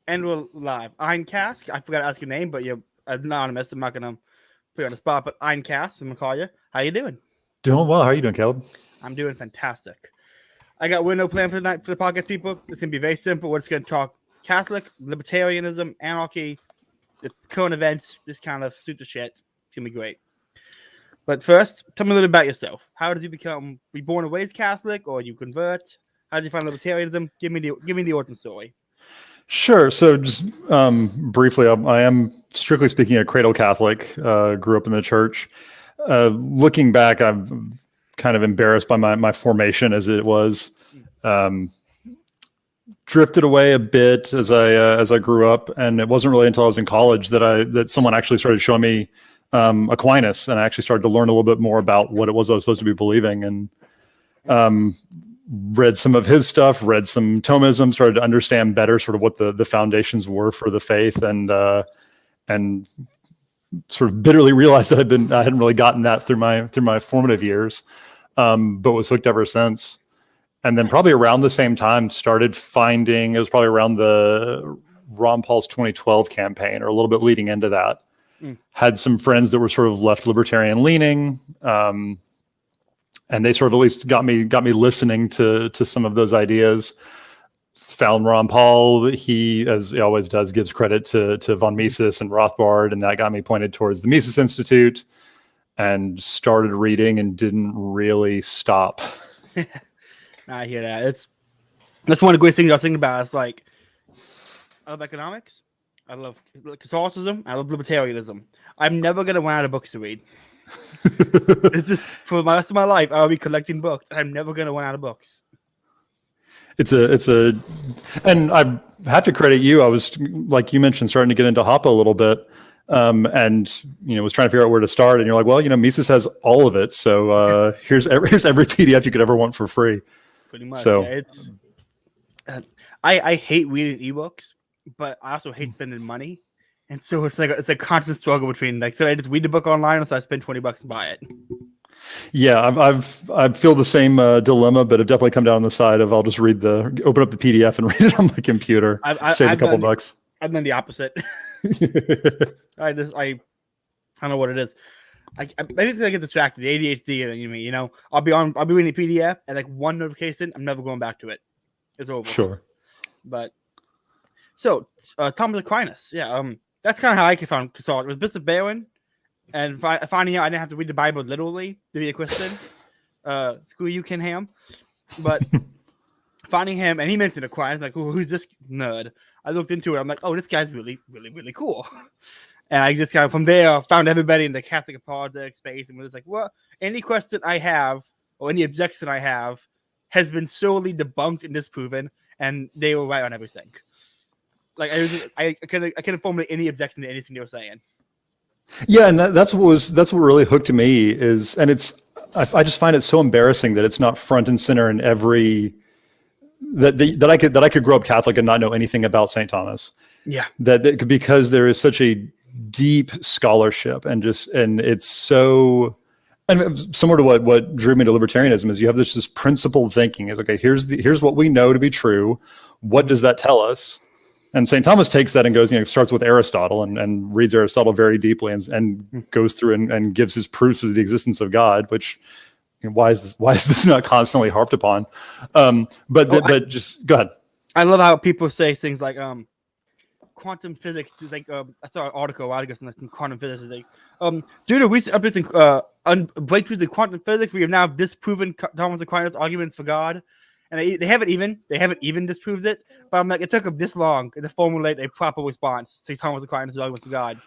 And we're live. AynCath. I forgot to ask your name, but you're anonymous. I'm not gonna put you on the spot. But AynCath, I'm gonna call you. How you doing? Doing well. How are you doing, Caleb? I'm doing fantastic. We're no plan for tonight for the podcast, people. It's gonna be very simple. We're just gonna talk Catholic, libertarianism, anarchy, the current events, just kind of shoot the shit. It's gonna be great. But first, tell me a little about yourself. How did you become? Were you born and raised Catholic, or you convert? How did you find libertarianism? Give me the origin story. Sure. So just briefly, I am strictly speaking a cradle Catholic, grew up in the church. Looking back, I'm kind of embarrassed by my formation as it was. Drifted away a bit as I grew up, and it wasn't really until I was in college that someone actually started showing me Aquinas, and I actually started to learn a little bit more about what it was I was supposed to be believing, and read some of his stuff, read some Thomism, started to understand better sort of what the foundations were for the faith, and sort of bitterly realized that I hadn't really gotten that through my formative years, but was hooked ever since. And then probably around the same time started finding, it was probably around the Ron Paul's 2012 campaign, or a little bit leading into that. Had some friends that were sort of left libertarian leaning, and they sort of at least got me listening to some of those ideas. Found Ron Paul. He, as he always does, gives credit to von Mises and Rothbard, and that got me pointed towards the Mises Institute, and started reading and didn't really stop. I hear that. That's one of the great things I was thinking about. It's like, I love economics, I love Catholicism, I love libertarianism. I'm never gonna run out of books to read. It's just for the rest of my life, I'll be collecting books. I'm never gonna run out of books. And I have to credit you. I was, like you mentioned, starting to get into Hoppe a little bit, and was trying to figure out where to start. And you're like, well, Mises has all of it, so here's every PDF you could ever want for free. Pretty much. So yeah, it's I hate reading ebooks, but I also hate spending money, and so it's a constant struggle between so I just read the book online, or so I spend $20 and buy it. Yeah, I feel the same dilemma, but I've definitely come down on the side of I'll just open up the PDF and read it on my computer, save a couple bucks. I've done the opposite. I don't know what it is. I basically get distracted, ADHD, I'll be reading a PDF, and one notification, I'm never going back to it. It's over. Sure. But so Thomas Aquinas, that's kind of how I found Catholic. It was Bishop Barron, and finding out I didn't have to read the Bible literally to be a Christian. Screw you, Ken Ham. But finding him, and he mentioned Aquinas, like, who's this nerd? I looked into it. I'm like, oh, this guy's really, really, really cool. And I just kind of, from there, found everybody in the Catholic apologetic space, and was like, well, any question I have, or any objection I have, has been solely debunked and disproven, and they were right on everything. Like, I couldn't formulate any objection to anything they were saying. Yeah, and that's what really hooked me is, and I just find it so embarrassing that it's not front and center in every that I could grow up Catholic and not know anything about St. Thomas. Yeah, that because there is such a deep scholarship, and it's so, and similar to what drew me to libertarianism is you have this principled thinking is, okay, here's what we know to be true. What does that tell us? And St. Thomas takes that and goes, starts with Aristotle and reads Aristotle very deeply and goes through and gives his proofs of the existence of God, which, why is this not constantly harped upon? But just go ahead. I love how people say things like quantum physics is I saw an article a while ago on some quantum physics is due to recent updates in breakthroughs in quantum physics, we have now disproven Thomas Aquinas' arguments for God. And they haven't even disproved it, but I'm like, it took them this long to formulate a proper response to Thomas Aquinas' arguments for God.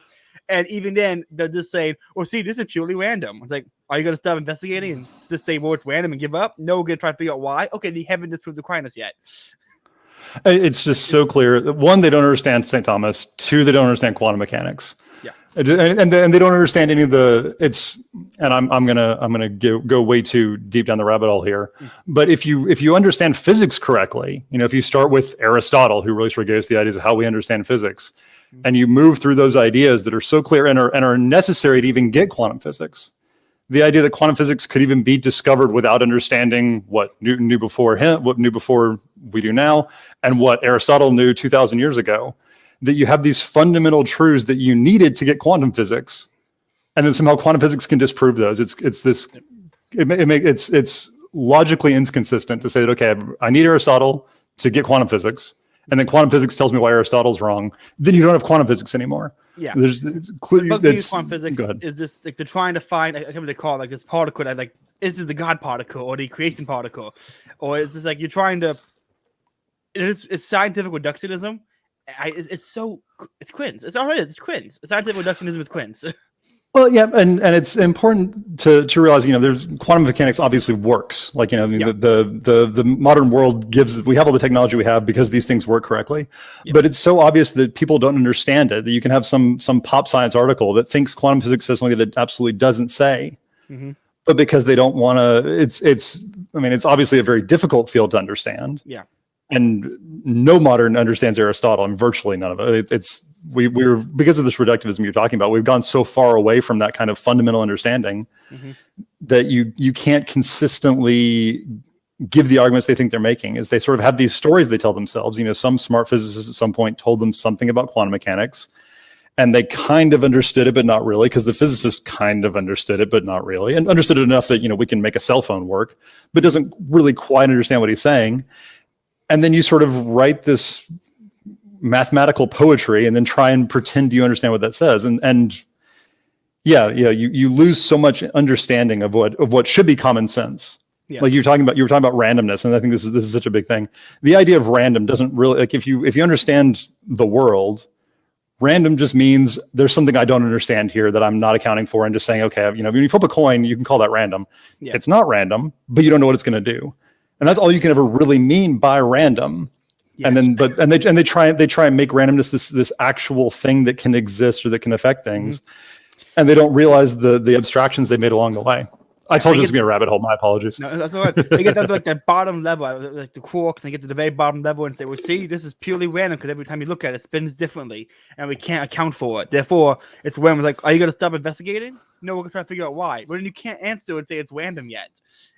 And even then, they're just saying, well, see, this is purely random. It's like, are you going to stop investigating and just say, well, it's random and give up? No, we're going to try to figure out why. Okay, they haven't disproved Aquinas yet. It's just so clear. One, they don't understand St. Thomas. Two, they don't understand quantum mechanics. Yeah, and they don't understand any of the. And I'm gonna go way too deep down the rabbit hole here. But if you understand physics correctly, if you start with Aristotle, who really sort of gave us the ideas of how we understand physics, and you move through those ideas that are so clear and are necessary to even get quantum physics. The idea that quantum physics could even be discovered without understanding what Newton knew before him, what knew before we do now, and what Aristotle knew 2,000 years ago, that you have these fundamental truths that you needed to get quantum physics, and then somehow quantum physics can disprove those. It's logically inconsistent to say that, okay, I need Aristotle to get quantum physics, and then quantum physics tells me why Aristotle's wrong. Then you don't have quantum physics anymore. Yeah. Quantum physics is this like they're trying to find, I can't remember what they call it, like this particle that like is this the God particle or the creation particle, or is this like you're trying to? It's scientific reductionism. It's quins. It's all it is. It's quins. Scientific reductionism is quins. Well, yeah, and it's important to realize, there's quantum mechanics obviously works. Like, the modern world we have all the technology we have because these things work correctly. Yep. But it's so obvious that people don't understand it, that you can have some pop science article that thinks quantum physics says something that it absolutely doesn't say. Mm-hmm. But because they don't want to, it's obviously a very difficult field to understand. Yeah. And no modern understands Aristotle, and virtually none of it. We're because of this reductivism you're talking about, we've gone so far away from that kind of fundamental understanding that you can't consistently give the arguments they think they're making. Is they sort of have these stories they tell themselves. Some smart physicists at some point told them something about quantum mechanics, and they kind of understood it, but not really, because the physicist kind of understood it, but not really, and understood it enough that we can make a cell phone work, but doesn't really quite understand what he's saying. And then you sort of write this mathematical poetry and then try and pretend you understand what that says. And you lose so much understanding of what should be common sense. Yeah. Like you were talking about randomness. And I think this is such a big thing. The idea of random doesn't really, like, if you understand the world, random just means there's something I don't understand here that I'm not accounting for, and just saying, okay, when you flip a coin, you can call that random. Yeah. It's not random, but you don't know what it's going to do. And that's all you can ever really mean by random. Yes. And then they try and make randomness this actual thing that can exist or that can affect things. And they don't realize the abstractions they made along the way. I told you this would be a rabbit hole. My apologies. No, that's all right. They get down to like that bottom level, like the quark, and they get to the very bottom level and say, well, see, this is purely random because every time you look at it, it spins differently and we can't account for it. Therefore, it's random. Like, are you going to stop investigating? No, we're going to try to figure out why. But then you can't answer and say it's random yet.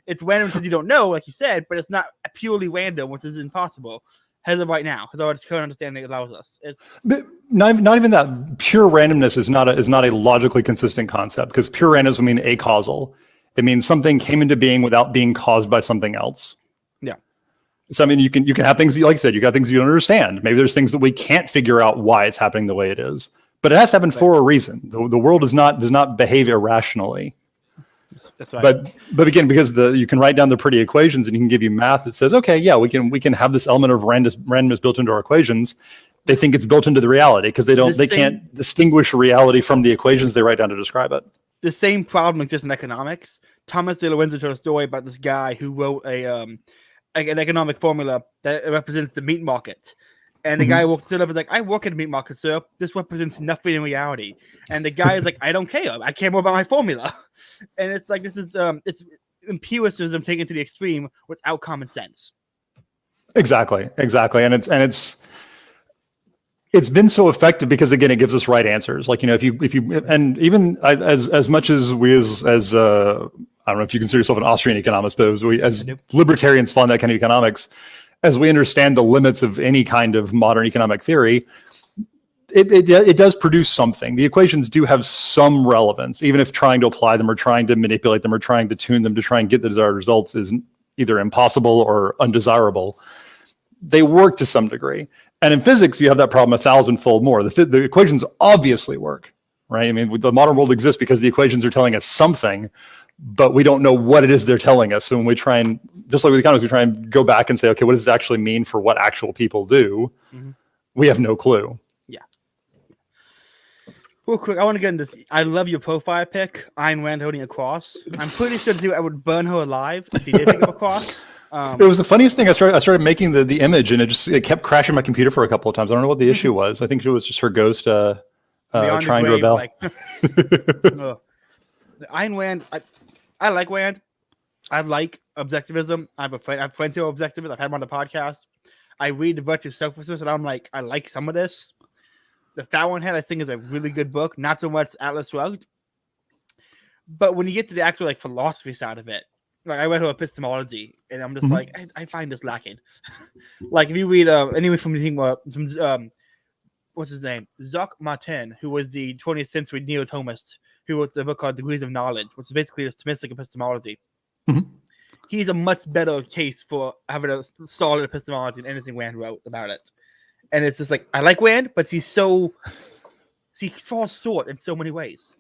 It's random because you don't know, like you said, but it's not purely random, which is impossible. As of right now, because our current understanding allows us. But not even that. Pure randomness is not a logically consistent concept, because pure randomness would mean acausal. It means something came into being without being caused by something else. Yeah. So you can have things, like I said, you got things you don't understand. Maybe there's things that we can't figure out why it's happening the way it is, but it has to happen for a reason. The world does not behave irrationally. That's right. But again, because you can write down the pretty equations and you can give you math that says, okay, yeah, we can have this element of randomness built into our equations. They think it's built into the reality because they can't distinguish reality from the equations they write down to describe it. The same problem exists in economics. Thomas De Lorenzo told a story about this guy who wrote an economic formula that represents the meat market. And the guy stood up and was like, I work at the meat market, sir. This represents nothing in reality. And the guy is like, I don't care. I care more about my formula. And it's like, this is it's empiricism taken to the extreme without common sense. Exactly. And it's been so effective because, again, it gives us right answers. Like, if you and even as much as we as I don't know if you consider yourself an Austrian economist, but as libertarians follow that kind of economics, as we understand the limits of any kind of modern economic theory, it does produce something. The equations do have some relevance, even if trying to apply them or trying to manipulate them or trying to tune them to try and get the desired results is either impossible or undesirable. They work to some degree. And in physics, you have that problem 1,000-fold more. The equations obviously work, right? I mean, the modern world exists because the equations are telling us something, but we don't know what it is they're telling us. So when we try and, just like with economics, we try and go back and say, okay, what does this actually mean for what actual people do? Mm-hmm. We have no clue. Yeah. Real quick, I want to get into this. I love your profile pic, Ayn Rand holding a cross. I'm pretty sure I would burn her alive if she did pick up a cross. It was the funniest thing. I started making the image, and it kept crashing my computer for a couple of times. I don't know what the issue was. I think it was just her ghost trying to rebel. Ayn Rand, I like Rand. I like objectivism. I have friends who are objectivists. I've had them on the podcast. I read The Virtue of Selflessness, and I'm like, I like some of this. The Fountainhead, I think, is a really good book. Not so much Atlas Shrugged. But when you get to the actual philosophy side of it, like I read her epistemology, and I'm just Mhm. like, I find this lacking. Like if you read anyone from the team, what's his name, Jacques Martin, who was the 20th century neo-Thomist, who wrote the book called Degrees of Knowledge, which is basically a Thomistic epistemology. Mhm. He's a much better case for having a solid epistemology than anything Rand wrote about it. And it's just like, I like Rand, but he falls short in so many ways.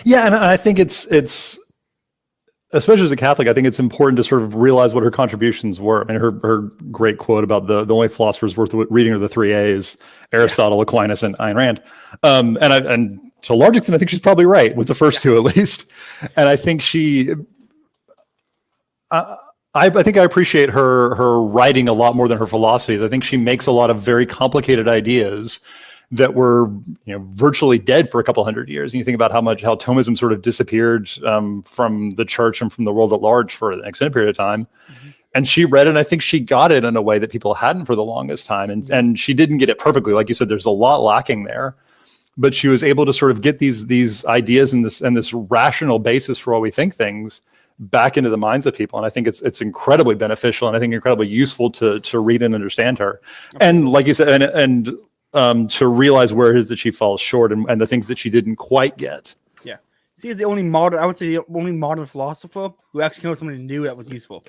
Yeah, and I think it's especially as a Catholic, I think it's important to sort of realize what her contributions were. I mean, her great quote about the only philosophers worth reading are the three A's: Aristotle, Aquinas, and Ayn Rand. And to a large extent, I think she's probably right with the first two at least. And I think I think I appreciate her writing a lot more than her philosophies. I think she makes a lot of very complicated ideas that were virtually dead for a couple hundred years. And you think about how Thomism sort of disappeared from the church and from the world at large for an extended period of time. Mm-hmm. And she read it, and I think she got it in a way that people hadn't for the longest time. And she didn't get it perfectly. Like you said, there's a lot lacking there. But she was able to sort of get these ideas and this rational basis for why we think things back into the minds of people. And I think it's incredibly beneficial, and I think incredibly useful to read and understand her. Okay. And like you said, and to realize where it is that she falls short and the things that she didn't quite get. Yeah. She is the only modern philosopher who actually came up with something new that was useful.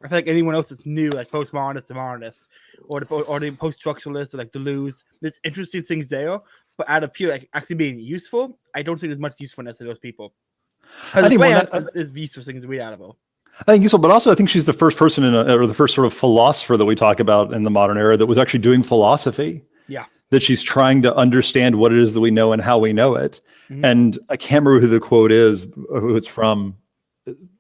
I feel like anyone else that's new, like postmodernist, modernist, or the post-structuralist, or like Deleuze, there's interesting things there, but out of pure actually being useful, I don't think there's much usefulness to those people. I think is useful things to read out of her. I think useful, but also I think she's the first person or the first sort of philosopher that we talk about in the modern era that was actually doing philosophy. Yeah. That she's trying to understand what it is that we know and how we know it. Mm-hmm. And I can't remember who the quote is, who it's from.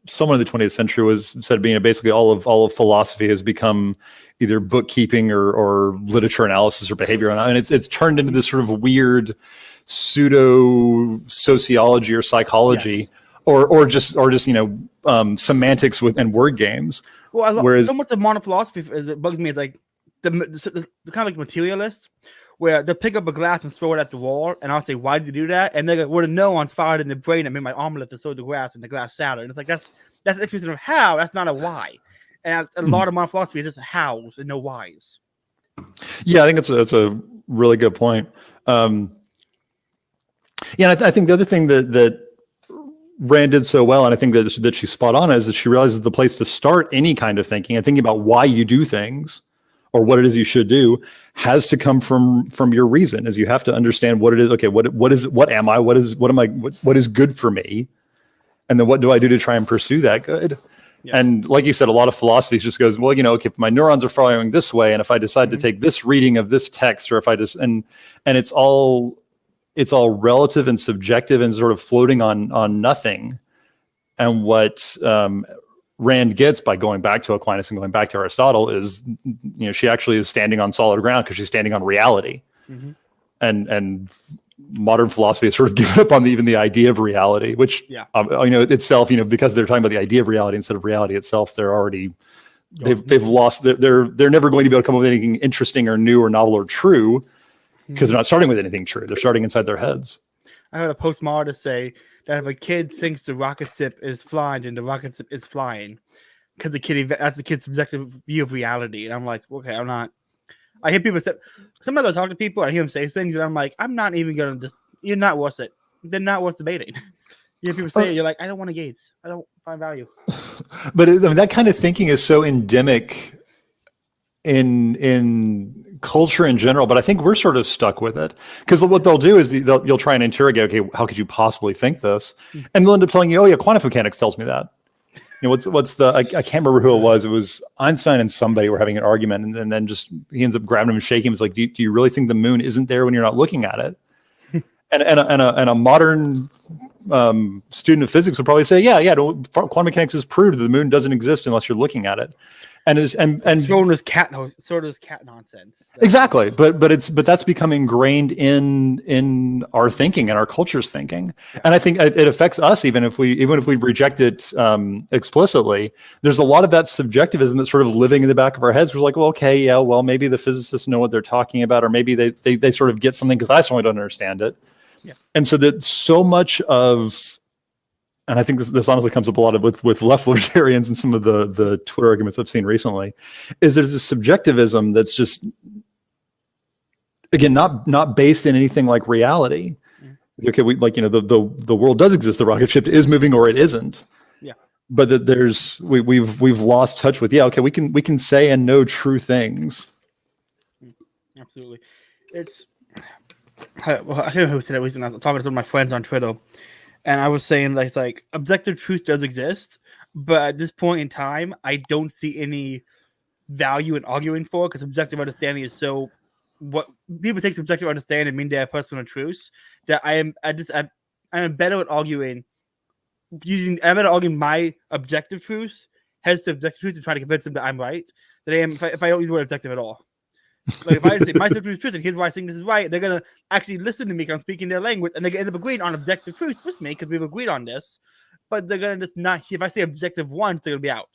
Someone in the 20th century said being basically all of philosophy has become either bookkeeping or literature analysis or behavior. And it's turned into this sort of weird pseudo sociology or psychology. Yes. Or just semantics and word games. Well, whereas so much of modern philosophy it bugs me is like the kind of like materialists, where they'll pick up a glass and throw it at the wall, and I'll say, "Why did you do that?" And they're like, "Well, the neurons fired in the brain and made my omelet to throw the glass and the glass shattered." And it's like that's interesting of how. That's not a why. And a lot of modern philosophy is just hows and no whys. Yeah, I think that's a really good point. And I think the other thing that Rand did so well, and I think that she's spot on, is that she realizes the place to start any kind of thinking and thinking about why you do things or what it is you should do has to come from your reason. Is you have to understand what it is. Okay, what am I? What is good for me? And then what do I do to try and pursue that good? Yeah. And like you said, a lot of philosophy just goes, well, okay, if my neurons are firing this way, and if I decide to take this reading of this text, or if I just and it's all relative and subjective and sort of floating on nothing. And what Rand gets by going back to Aquinas and going back to Aristotle is, she actually is standing on solid ground because she's standing on reality. Mm-hmm. And modern philosophy has sort of given up on even the idea of reality, which, itself, because they're talking about the idea of reality instead of reality itself, they're already, they've lost, they're never going to be able to come up with anything interesting or new or novel or true, because they're not starting with anything true. They're starting inside their heads. I heard a postmodernist say that if a kid thinks the rocket ship is flying, then the rocket ship is flying, because that's the kid's subjective view of reality. And I'm like, okay, I'm not. I hear people say, sometimes I talk to people, I hear them say things, and I'm like, I'm not even going to just, you're not worth it. They're not worth debating. You hear people say it, you're like, I don't want to gauge. I don't find value. But that kind of thinking is so endemic in culture in general, but I think we're sort of stuck with it, because what they'll do is you'll try and interrogate, okay, how could you possibly think this? And they'll end up telling you, oh yeah, quantum mechanics tells me that. What's the I can't remember who it was. It was Einstein and somebody were having an argument, and then just he ends up grabbing him and shaking him. It's like, do you really think the moon isn't there when you're not looking at it? and a modern student of physics would probably say, quantum mechanics is proved that the moon doesn't exist unless you're looking at it. And sort of cat nonsense. Exactly, but that's become ingrained in our thinking and our culture's thinking, and I think it affects us even if we reject it explicitly. There's a lot of that subjectivism that's sort of living in the back of our heads. We're like, well, okay, yeah, well, maybe the physicists know what they're talking about, or maybe they sort of get something because I certainly don't understand it. Yeah. And so that so much of and I think this honestly comes up a lot with left libertarians and some of the Twitter arguments I've seen recently, is there's this subjectivism that's just, again, not based in anything like reality. Okay, we like, the world does exist, the rocket ship is moving or it isn't. Yeah. But that we've lost touch with, okay, we can say and know true things. Absolutely. It's I don't know who said it recently. I was talking to some of my friends on Twitter, and I was saying it's like objective truth does exist, but at this point in time, I don't see any value in arguing for it, because objective understanding is so what people take subjective understanding mean their personal truths, that I'm better at arguing my objective truths, hence the objective truths, and trying to convince them that I'm right, than I am if I don't use the word objective at all. Like if I say my subjective truth and here's why I think this is right, they're gonna actually listen to me because I'm speaking their language, and they're gonna end up agreeing on objective truths with me because we've agreed on this. But they're gonna just not. If I say objective once, they're gonna be out,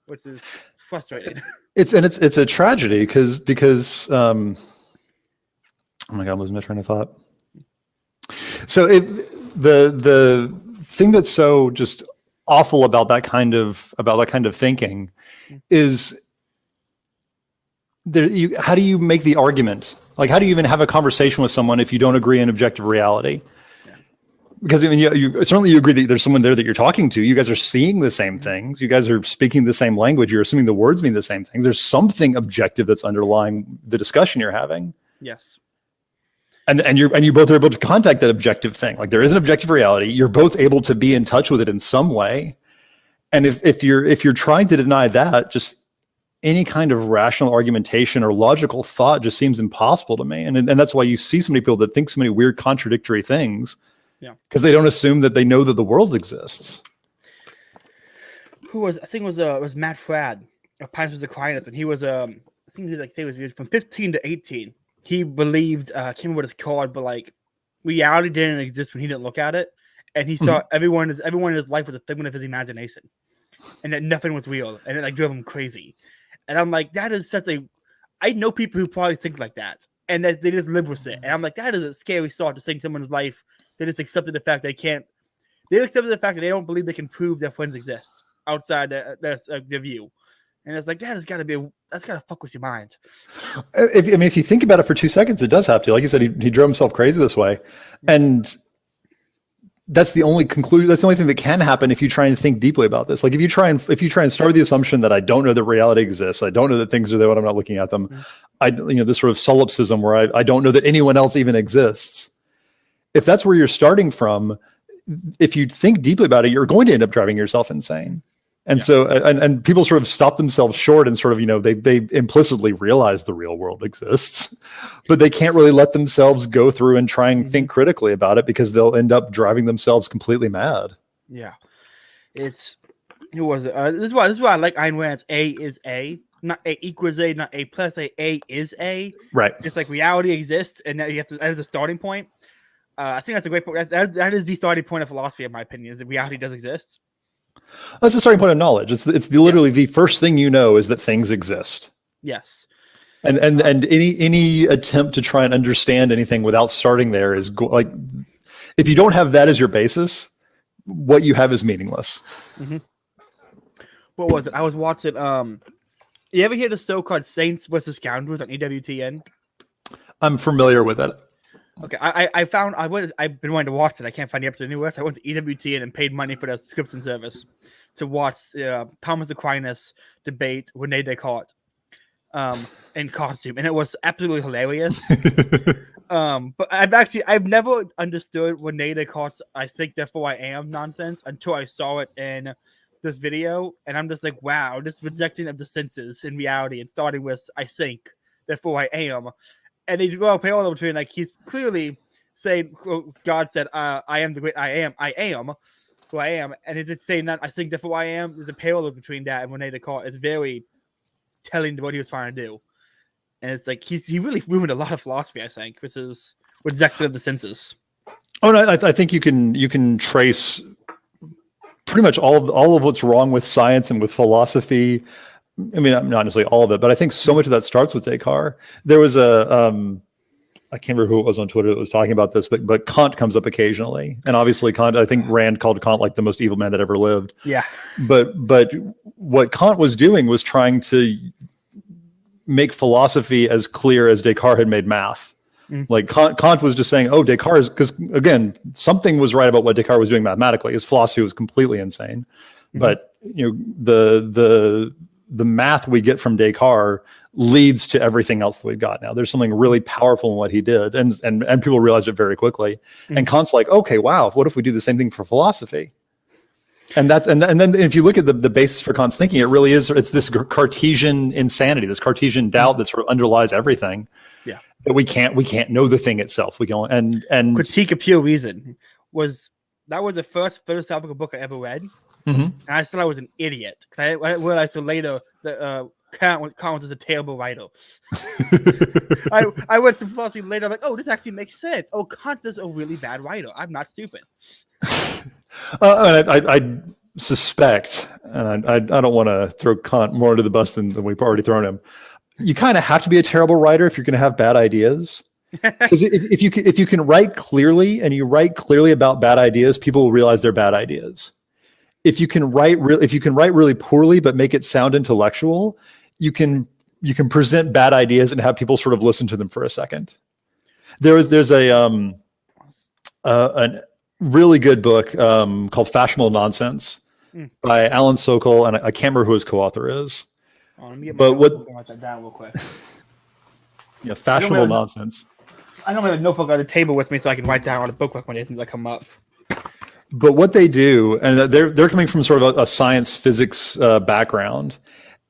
which is frustrating. It's a tragedy because oh my God, I'm losing my train of thought. So the thing that's so just awful about that kind of thinking is how do you make the argument? Like, how do you even have a conversation with someone if you don't agree in objective reality? Because I mean, you certainly agree that there's someone there that you're talking to. You guys are seeing the same things. You guys are speaking the same language. You're assuming the words mean the same things. There's something objective that's underlying the discussion you're having. Yes. And you both are able to contact that objective thing. Like, there is an objective reality. You're both able to be in touch with it in some way. And if you're trying to deny that, just any kind of rational argumentation or logical thought just seems impossible to me. And that's why you see so many people that think so many weird contradictory things. Yeah. Because they don't assume that they know that the world exists. I think it was Matt Fradd of Praxis was crying, and he was I think he was like, say it was from 15 to 18. He believed I can't remember what it's called, but like reality didn't exist when he didn't look at it. And he saw everyone in his life was a figment of his imagination. And that nothing was real. And it like drove him crazy. And I'm like, that is I know people who probably think like that. And that they just live with it. And I'm like, that is a scary thought to think someone's life. They just accepted the fact they accepted the fact that they don't believe they can prove their friends exist outside their view. And it's like, that's gotta fuck with your mind. If you think about it for 2 seconds, it does have to. Like you said, he drove himself crazy this way. And that's the only conclusion. That's the only thing that can happen if you try and think deeply about this. Like if you try and start with the assumption that I don't know that reality exists, I don't know that things are there when I'm not looking at them. This sort of solipsism where I don't know that anyone else even exists. If that's where you're starting from, if you think deeply about it, you're going to end up driving yourself insane. And so, and people sort of stop themselves short and sort of, they implicitly realize the real world exists, but they can't really let themselves go through and try and think critically about it because they'll end up driving themselves completely mad. Yeah. This is why I like Ayn Rand's A is A, not A equals A, not A plus A is A. Right. Just like reality exists, and that is the starting point. I think that's a great point. That is the starting point of philosophy, in my opinion, is that reality does exist. That's the starting point of knowledge. It's literally the first thing you know is that things exist. Yes. And any attempt to try and understand anything without starting there is like, if you don't have that as your basis, what you have is meaningless. Mm-hmm. What was it? I was watching. You ever hear the so-called Saints versus Scoundrels on EWTN? I'm familiar with it. Okay, I've been wanting to watch it. I can't find the episode anywhere, so I went to EWTN and paid money for the subscription service to watch Thomas Aquinas debate Rene Descartes in costume, and it was absolutely hilarious. But I've never understood Rene Descartes' "I think therefore I am" nonsense until I saw it in this video, and I'm just like, wow, this rejecting of the senses in reality, and starting with "I think therefore I am." And they draw a parallel between, like, he's clearly saying, God said, I am the great I am who I am. And is it saying that I think therefore I am? There's a parallel between that and Rene Descartes. It's very telling to what he was trying to do. And it's like, he really ruined a lot of philosophy, I think, with his rejection of the senses. Oh, no, I think you can trace pretty much all of what's wrong with science and with philosophy. I mean, not necessarily all of it, but I think so much of that starts with Descartes. There was a I can't remember who it was on Twitter that was talking about this, but Kant comes up occasionally, and obviously Kant. I think Rand called Kant like the most evil man that ever lived. Yeah. But what Kant was doing was trying to make philosophy as clear as Descartes had made math. Like Kant was just saying, oh, Descartes, because again, something was right about what Descartes was doing mathematically. His philosophy was completely insane. But the math we get from Descartes leads to everything else that we've got now. There's something really powerful in what he did, and people realized it very quickly. And Kant's like, okay, wow, what if we do the same thing for philosophy? And then if you look at the basis for Kant's thinking, it really is, it's this Cartesian insanity, this Cartesian doubt that sort of underlies everything. Yeah. That we can't know the thing itself. We can and Critique of Pure Reason was the first philosophical book I ever read. And I thought I was an idiot because I realized so later that Kant was just a terrible writer. I went to philosophy later. I'm like, oh, this actually makes sense. Oh, Kant's just a really bad writer. I'm not stupid. I suspect, and I don't want to throw Kant more into the bus than we've already thrown him. You kind of have to be a terrible writer if you're going to have bad ideas. Because if you can write clearly and you write clearly about bad ideas, people will realize they're bad ideas. If you can write really poorly but make it sound intellectual, you can present bad ideas and have people sort of listen to them for a second. There's a really good book called Fashionable Nonsense by Alan Sokol, and I can't remember who his co-author is. Let me get but what? Write that down real quick. Yeah, Fashionable Nonsense. I don't have a notebook on the table with me, so I can write down on a book when it doesn't come up. But what they do, and they're coming from sort of a science physics background,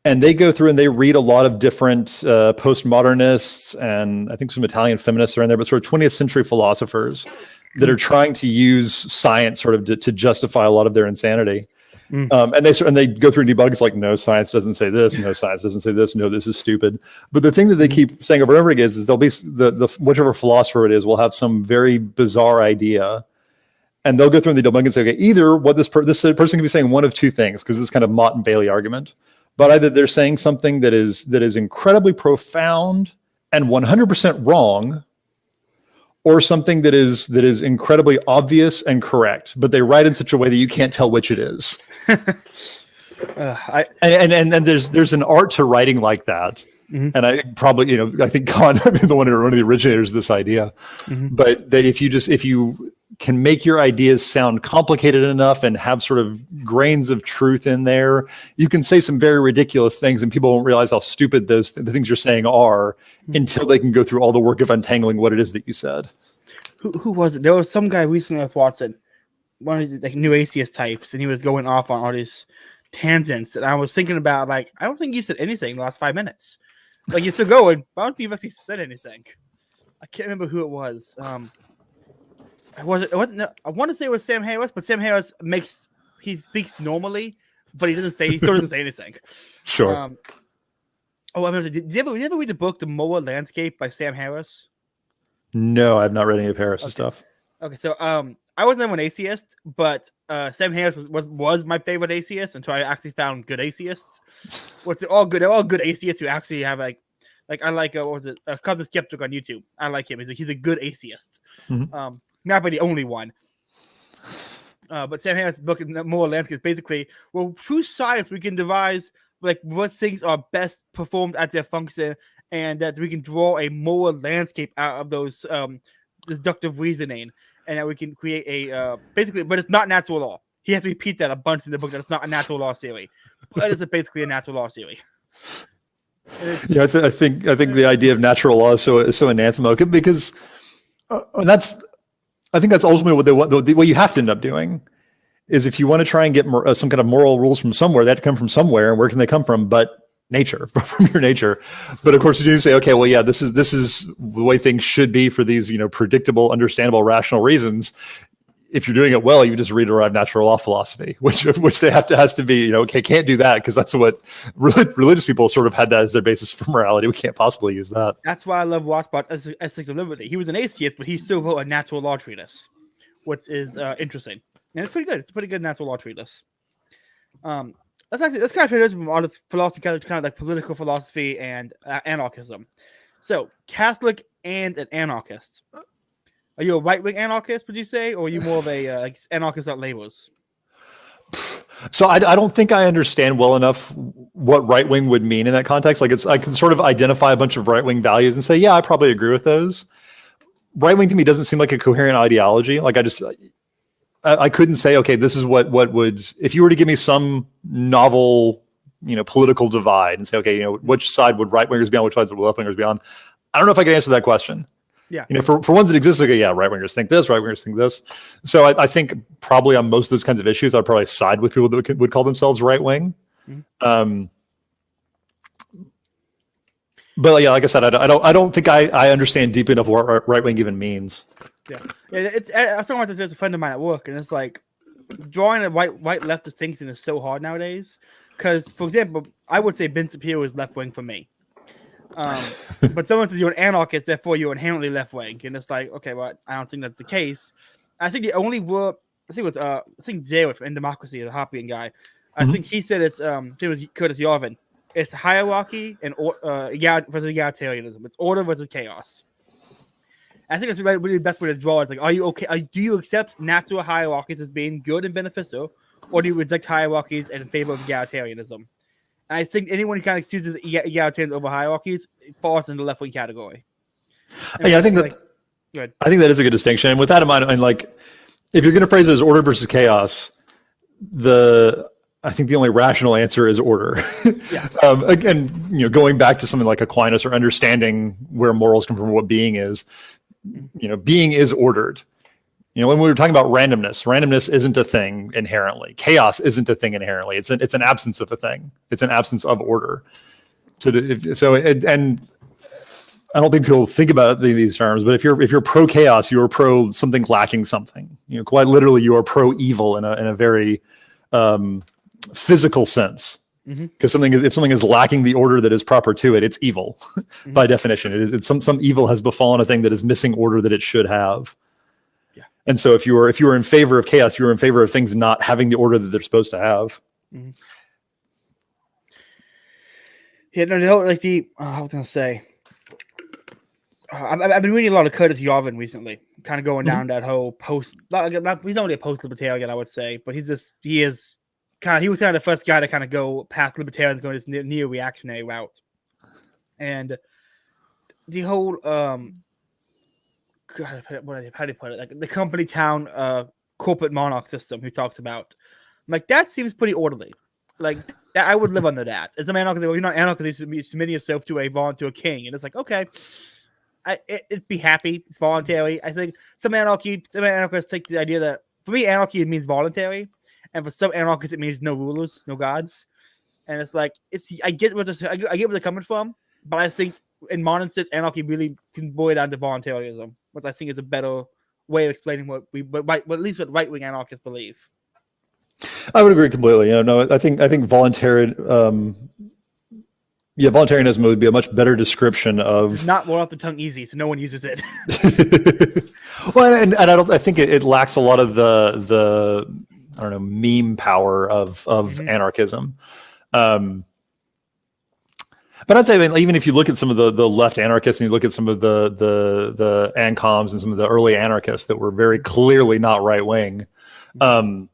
and they go through and they read a lot of different postmodernists, and I think some Italian feminists are in there, but sort of 20th century philosophers that are trying to use science sort of to justify a lot of their insanity. And they go through and debug. It's like, no, science doesn't say this. No, science doesn't say this. No, this is stupid. But the thing that they keep saying over and over again is they'll be the whichever philosopher it is will have some very bizarre idea, and they'll go through and they debug and say, okay, either what this person can be saying one of two things, because this is kind of Mott and Bailey argument, but either they're saying something that is incredibly profound and 100% wrong, or something that is incredibly obvious and correct, but they write in such a way that you can't tell which it is. And there's an art to writing like that. And I probably, I think Kant is one of the originators of this idea. But that if you can make your ideas sound complicated enough and have sort of grains of truth in there, you can say some very ridiculous things and people won't realize how stupid the things you're saying are until they can go through all the work of untangling what it is that you said. Who was it? There was some guy recently I was watching, one of the new atheist types, and he was going off on all these tangents, and I was thinking about, like, I don't think you said anything in the last 5 minutes. Like, you're still going, but I don't think you've actually said anything. I can't remember who it was. I want to say it was Sam Harris, but Sam Harris speaks normally, but he still doesn't say anything. Sure. I remember. Did you ever read the book The Moral Landscape by Sam Harris? No, I've not read any of Harris's stuff. Okay, so I wasn't an atheist, but Sam Harris was my favorite atheist until I actually found good atheists. They're all good atheists who actually have like I like what was it? Cosmic Skeptic on YouTube. I like him. He's a good atheist. Not by the only one. But Sam Harris' book Moral Landscape is basically, well, through science we can devise like what things are best performed at their function, and that we can draw a moral landscape out of those deductive reasoning, and that we can create a basically, but it's not natural law. He has to repeat that a bunch in the book that it's not a natural law theory, but it's basically a natural law theory. Yeah, I think the idea of natural law is so anathema, because I think that's ultimately what you have to end up doing. Is if you want to try and get some kind of moral rules from somewhere, they have to come from somewhere. And where can they come from? But nature, from your nature. But of course, you do say, okay, well, yeah, this is the way things should be for these, predictable, understandable, rational reasons. If you're doing it well, you just re-derive natural law philosophy, which they has to be, okay, can't do that because that's what religious people sort of had that as their basis for morality. We can't possibly use that. That's why I love Rothbard's Ethics of Liberty. He was an atheist, but he still wrote a natural law treatise, which is interesting. And it's pretty good. It's a pretty good natural law treatise. Let's kind of transition from all this philosophy, kind of like political philosophy and anarchism. So, Catholic and an anarchist. Are you a right-wing anarchist, would you say, or are you more of a like anarchist that labels? So I don't think I understand well enough what right wing would mean in that context. Like I can sort of identify a bunch of right wing values and say, yeah, I probably agree with those. Right wing to me doesn't seem like a coherent ideology. Like I couldn't say, okay, this is what would, if you were to give me some novel, political divide and say, okay, which side would right wingers be on, which sides would left wingers be on? I don't know if I can answer that question. Yeah. For ones that exist, like, yeah, right wingers think this, right wingers think this. So I think probably on most of those kinds of issues, I'd probably side with people that would call themselves right wing. Mm-hmm. But yeah, like I said, I don't think I understand deep enough what right wing even means. Yeah, I was talking about this with a friend of mine at work, and it's like drawing a right left distinction is so hard nowadays. Because, for example, I would say Ben Shapiro is left wing for me. But someone says you're an anarchist, therefore you're inherently left wing, and it's like, okay, well, I don't think that's the case. I think the only word I think Zero from In Democracy, the Hoppian guy. I think he said it was Curtis Yarvin. It's hierarchy and versus egalitarianism. It's order versus chaos. I think that's really the best way to draw it. It's like, are you okay? Do you accept natural hierarchies as being good and beneficial, or do you reject hierarchies and in favor of egalitarianism? And I think anyone who kind of chooses egalitarianism over hierarchies falls in the left wing category. I think that is a good distinction. And with that in mind, and like, if you're going to phrase it as order versus chaos, I think the only rational answer is order. Yeah. Again, going back to something like Aquinas or understanding where morals come from, what being is. Being is ordered. When we were talking about randomness isn't a thing inherently. Chaos isn't a thing inherently. It's an absence of a thing. It's an absence of order. And I don't think people think about it in these terms, but if you're pro chaos, you are pro something lacking something. Quite literally, you are pro evil in a very physical sense. Because if something is lacking the order that is proper to it, it's evil by definition. It's some evil has befallen a thing that is missing order that it should have. Yeah. And so if you are in favor of chaos, you're in favor of things not having the order that they're supposed to have. Mm-hmm. Yeah, no, like I was gonna say, I've been reading a lot of Curtis Yarvin recently, kind of going down that whole post. He's not really a post-libertarian, I would say, but he was kind of the first guy to kind of go past libertarians, going this neo-reactionary route. And the whole how do you put it? Like the company town corporate monarch system he talks about. I'm like, that seems pretty orderly. Like I would live under that. As a anarchist, well, you're not anarchist, you're submitting yourself to a king. And it's like, okay, it'd be happy, it's voluntary. I think some anarchists take the idea that for me, anarchy means voluntary. And for some anarchists, it means no rulers, no gods. And it's like, I get where they're coming from, but I think in modern sense, anarchy really can boil down to voluntarism, which I think is a better way of explaining at least what right-wing anarchists believe. I would agree completely. I think voluntarism would be a much better description of. It's not roll off the tongue easy, so no one uses it. Well, and I think it lacks a lot of the I don't know, meme power of anarchism. But I'd say, even if you look at some of the left anarchists and you look at some of the AynComs and some of the early anarchists that were very clearly not right wing, and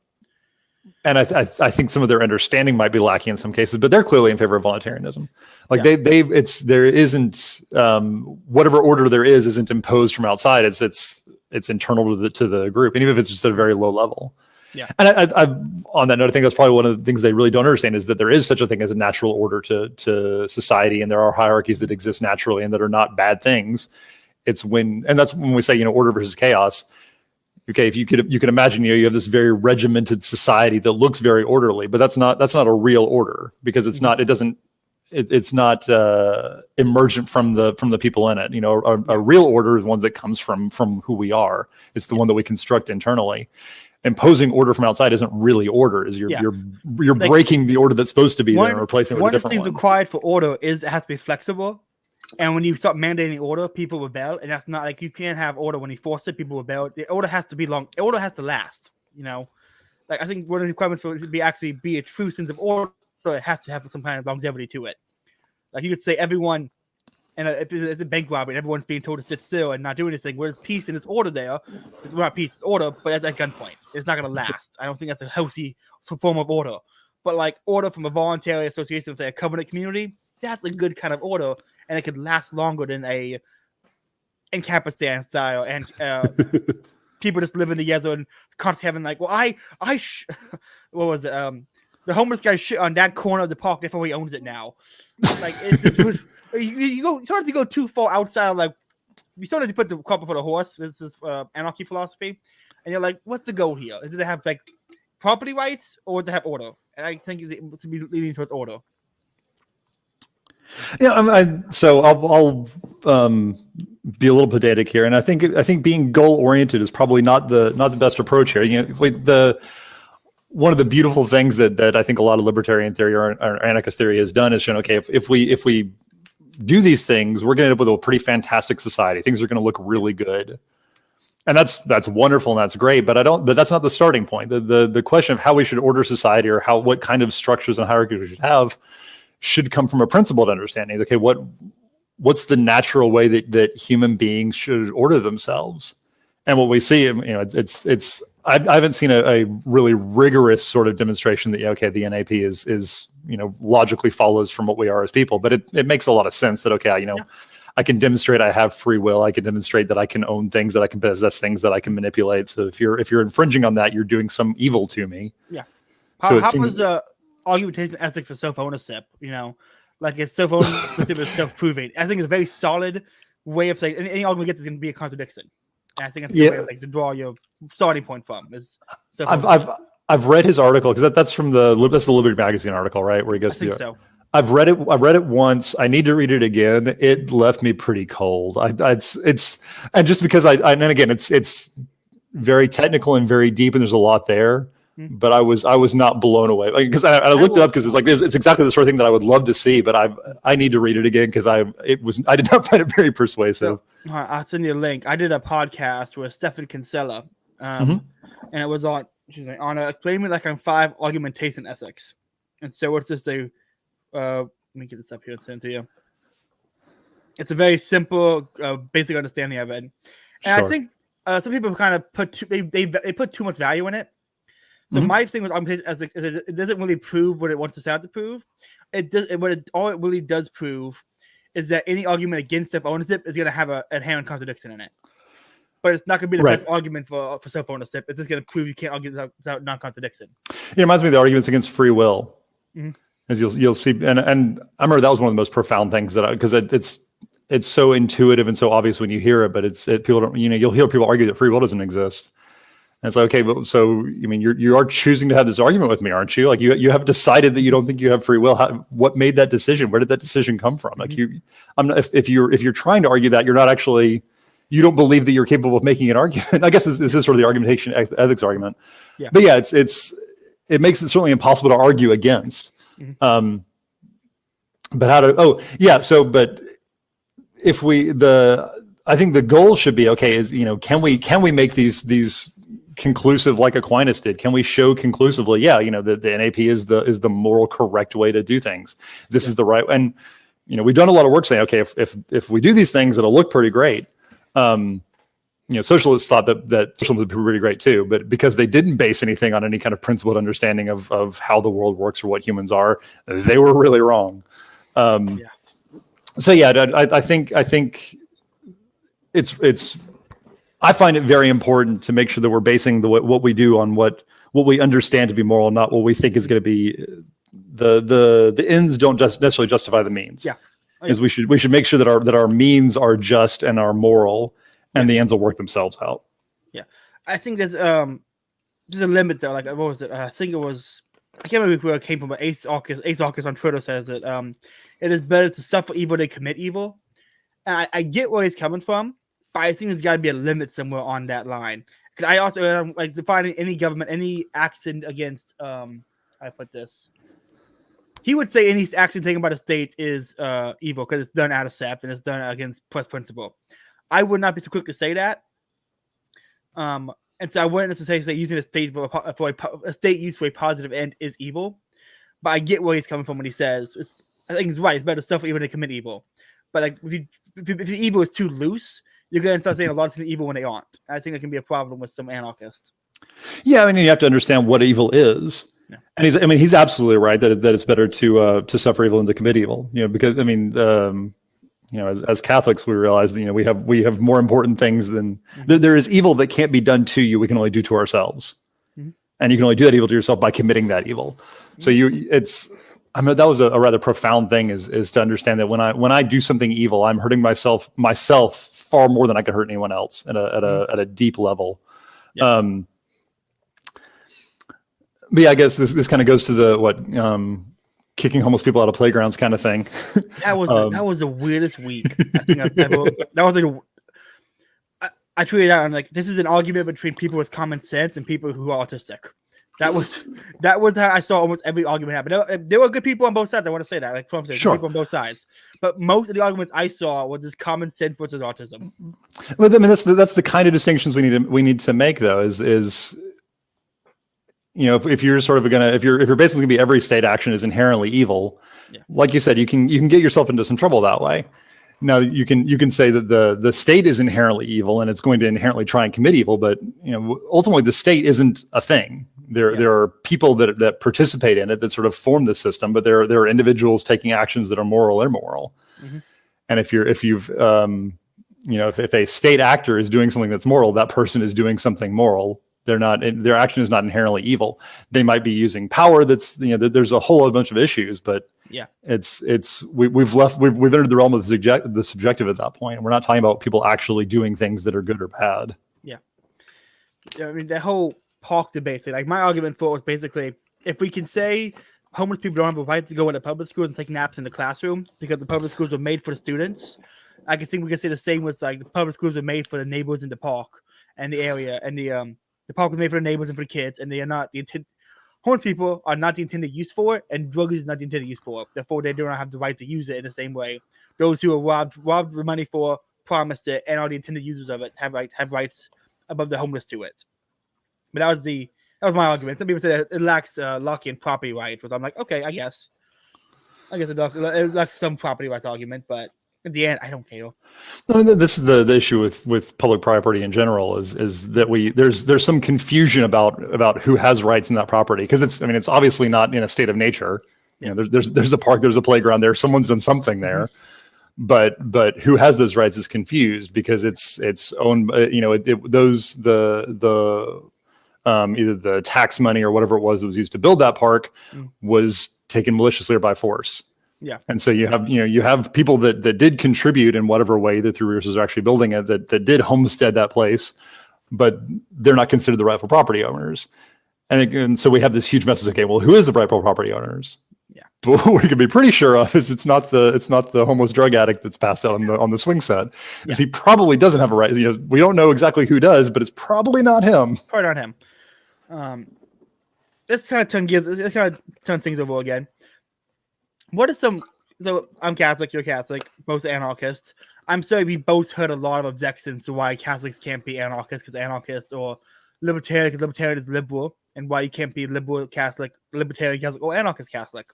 I think some of their understanding might be lacking in some cases, but they're clearly in favor of voluntarism. Like there isn't whatever order there isn't imposed from outside. It's internal to the group, and even if it's just at a very low level. Yeah. And I on that note, I think that's probably one of the things they really don't understand is that there is such a thing as a natural order to society, and there are hierarchies that exist naturally and that are not bad things. That's when we say, order versus chaos. Okay, if you could imagine, you have this very regimented society that looks very orderly, but that's not a real order because it's not emergent from the people in it. A real order is one that comes from who we are. It's the one that we construct internally. Imposing order from outside isn't really order. You're breaking the order that's supposed to be there and replacing it with a different one. One of the things required for order is it has to be flexible. And when you start mandating order, people rebel, and that's not like you can't have order when you force it. People rebel. The order has to be long. Order has to last. Like I think one of the requirements for it to be a true sense of order, it has to have some kind of longevity to it. Like you could say everyone And if it's a bank robbery and everyone's being told to sit still and not do anything, whereas peace and it's order there, it's not peace, it's order, but that's at gunpoint. It's not going to last. I don't think that's a healthy form of order. But like order from a voluntary association with, say, a covenant community, that's a good kind of order, and it could last longer than a AynCath style and people just living together and constantly having like, well, what was it? The homeless guy shit on that corner of the park, therefore he owns it now. Like sometimes you go too far outside of like, you sometimes you put the cart before the horse. This is anarchy philosophy, and you're like, what's the goal here? Is it to have like property rights or to have order? And I think it's to be leaning towards order. Yeah, so I'll be a little pedantic here, and I think being goal oriented is probably not the best approach here. You know, one of the beautiful things that I think a lot of libertarian theory or anarchist theory has done is shown, okay, if we do these things, we're going to end up with a pretty fantastic society. Things are going to look really good. And that's wonderful and that's great, but that's not the starting point. The question of how we should order society or what kind of structures and hierarchies we should have should come from a principled understanding. Okay, what's the natural way that human beings should order themselves? And what we see, I haven't seen a really rigorous sort of demonstration that the NAP is logically follows from what we are as people, but it makes a lot of sense that I can demonstrate I have free will. I can demonstrate that I can own things, that I can possess things, that I can manipulate. So if you're infringing on that, you're doing some evil to me. Yeah. How was argumentation ethics for self-ownership? Like it's self-ownership is self-proving. I think it's a very solid way of saying any argument gets is going to be a contradiction. And I think it's a way of, to draw your starting point from. Is I've read his article because that's from the Liberty Magazine article, right? Where he goes through. So. I've read it once. I need to read it again. It left me pretty cold. It's and just because and again, it's very technical and very deep, and there's a lot there. Mm-hmm. But I was not blown away because I looked it up because it's exactly the sort of thing that I would love to see. But I need to read it again because I did not find it very persuasive. So, I'll send you a link. I did a podcast with Stefan Kinsella, and it was on explaining like on 5 argumentation ethics. And so it's just let me get this up here and send it to you. It's a very simple, basic understanding of it. And sure. I think some people kind of put too much value in it. So my thing with argumentation ethics is it doesn't really prove what it wants to set out to prove. All it really does prove is that any argument against self-ownership is going to have an inherent contradiction in it. But it's not going to be the best argument for self-ownership. It's just going to prove you can't argue without non-contradiction. It reminds me of the arguments against free will. Mm-hmm. As you'll see, and I remember that was one of the most profound things because it's so intuitive and so obvious when you hear it, but people don't, you'll hear people argue that free will doesn't exist. And it's like, okay, but so you are choosing to have this argument with me, aren't you? Like you have decided that you don't think you have free will. What made that decision? Where did that decision come from? Like if you're trying to argue that, you're not actually, you don't believe that you're capable of making an argument. I guess this is sort of the argumentation ethics argument. Yeah. But yeah, it makes it certainly impossible to argue against. Mm-hmm. But if I think the goal should be, can we make these conclusive like Aquinas did? Can we show conclusively, the NAP is the moral correct way to do things. This is the right, and we've done a lot of work saying, okay, if we do these things, it'll look pretty great. Socialists thought that socialism would be pretty great too, but because they didn't base anything on any kind of principled understanding of how the world works or what humans are, they were really wrong. So yeah, I think I find it very important to make sure that we're basing what we do on what we understand to be moral, not what we think is going to be the ends don't just necessarily justify the means. Yeah, because we should make sure that our means are just and are moral. And the ends will work themselves out. Yeah, I think there's a limit there. Like, what was it? I think it was, I can't remember where it came from, but Ace Arcus on Twitter says that it is better to suffer evil than commit evil. And I get where he's coming from, but I think there's got to be a limit somewhere on that line. Because I also like defining any government, any action against. I put this. He would say any action taken by the state is evil because it's done out of self and it's done against plus principle. I would not be so quick to say that. And so I wouldn't necessarily say using a state for a state used for a positive end is evil. But I get where he's coming from when he says, I think he's right. It's better to suffer evil than commit evil. But like if the evil is too loose, you're going to start saying a lot of things evil when they aren't. I think that can be a problem with some anarchists. Yeah, I mean, you have to understand what evil is. Yeah. And he's absolutely right that it's better to suffer evil than to commit evil. Because as Catholics, we realize that we have more important things than there is evil that can't be done to you. We can only do to ourselves, and you can only do that evil to yourself by committing that evil. So that was a rather profound thing is to understand that when I do something evil, I'm hurting myself far more than I could hurt anyone else at a deep level. Yeah. But yeah, I guess this kind of goes to the kicking homeless people out of playgrounds kind of thing. That was the weirdest week I think I've ever. That was like I tweeted out, and like, this is an argument between people with common sense and people who are autistic. That was how I saw almost every argument happen. There were good people on both sides. I want to say that, like Trump said, sure. People on both sides. But most of the arguments I saw was this common sense versus autism. Well, I mean, that's the kind of distinctions we need to make, though. Is if you're sort of if you're basically gonna be every state action is inherently evil, like you said, you can get yourself into some trouble that way. Now you can say that the state is inherently evil and it's going to inherently try and commit evil, but ultimately the state isn't a thing. There are people that participate in it that sort of form the system, but there are individuals taking actions that are moral or immoral. Mm-hmm. And if a state actor is doing something that's moral, that person is doing something moral. Their action is not inherently evil. They might be using power. There's a whole bunch of issues, but we've entered the realm of the subjective at that point. We're not talking about people actually doing things that are good or bad. Yeah. I mean, the whole park debate, like my argument for it was basically, if we can say homeless people don't have a right to go into public schools and take naps in the classroom because the public schools were made for the students, I can think we can say the same with like the public schools were made for the neighbors in the park and the area, and the park was made for the neighbors and for the kids, and they are not the intent. Homeless people are not the intended use for it, and drugs is not the intended use for it. Therefore, they do not have the right to use it in the same way. Those who are robbed the money for, promised it, and are the intended users of it have rights above the homeless to it. But that was my argument. Some people say that it lacks Lockean property rights, which I'm like, okay, I guess it lacks some property rights argument, but at the end, I don't care. I mean, this is the issue with public property in general is that there's some confusion about who has rights in that property, because it's obviously not in a state of nature. There's a park, there's a playground there, someone's done something there, but who has those rights is confused because it's owned. Either the tax money or whatever it was that was used to build that park was taken maliciously or by force. Yeah. And so you have people that did contribute in whatever way that through resources are actually building it, that did homestead that place, but they're not considered the rightful property owners. And so we have this huge message. Okay, well, who is the rightful property owners? Yeah. But what we can be pretty sure of is it's not the homeless drug addict that's passed out on the swing set. Because he probably doesn't have a right. We don't know exactly who does, but it's probably not him. Probably not him. This kind of turn things over again. What are some? So I'm Catholic, you're Catholic, both anarchists. I'm sorry, we both heard a lot of objections to why Catholics can't be anarchists because anarchists, or libertarian because libertarian is liberal, and why you can't be liberal Catholic, libertarian Catholic, or anarchist Catholic.